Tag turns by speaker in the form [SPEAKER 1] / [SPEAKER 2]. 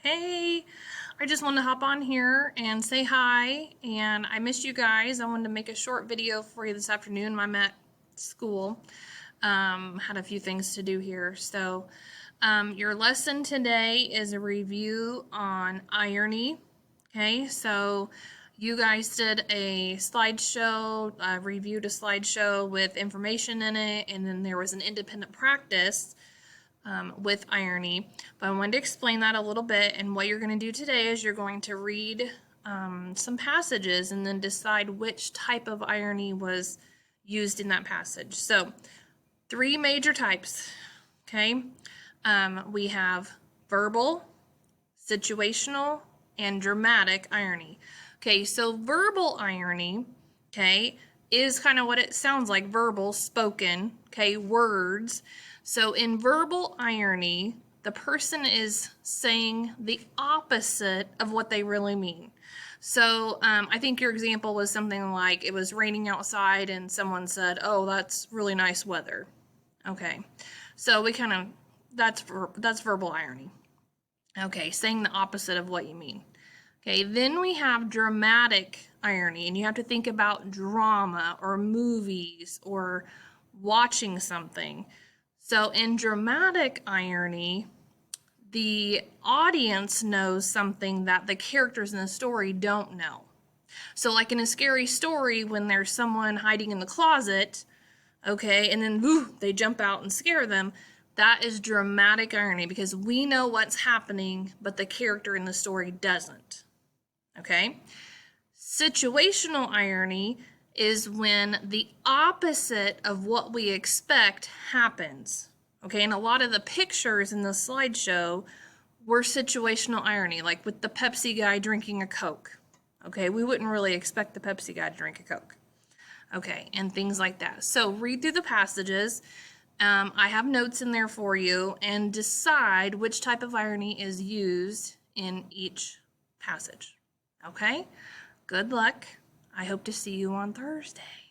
[SPEAKER 1] Hey, I just wanted to hop on here and say hi, and I missed you guys. I wanted to make a short video for you this afternoon. I'm at school. Had a few things to do here. Your lesson today is a review on irony. Okay, so you guys did a slideshow, reviewed a slideshow with information in it, and then there was an independent practice with irony. But I wanted to explain that a little bit, and what you're going to do today is you're going to read some passages and then decide which type of irony was used in that passage. So, three major types, okay? We have verbal, situational, and dramatic irony. Okay, so verbal irony, okay, is kind of what it sounds like, verbal, spoken, okay, words. So in verbal irony, the person is saying the opposite of what they really mean. So I think your example was something like it was raining outside and someone said, "Oh, that's really nice weather." Okay, so that's verbal irony. Okay, saying the opposite of what you mean. Okay, then we have dramatic irony, and you have to think about drama or movies or watching something. So, in dramatic irony, the audience knows something that the characters in the story don't know. So, like in a scary story, when there's someone hiding in the closet, okay, and then woo, they jump out and scare them, that is dramatic irony because we know what's happening, but the character in the story doesn't. Okay? Situational irony is when the opposite of what we expect happens. Okay, and a lot of the pictures in the slideshow were situational irony, like with the Pepsi guy drinking a Coke. Okay, we wouldn't really expect the Pepsi guy to drink a Coke. Okay, and things like that. So read through the passages. I have notes in there for you, and decide which type of irony is used in each passage. Okay? Good luck. I hope to see you on Thursday.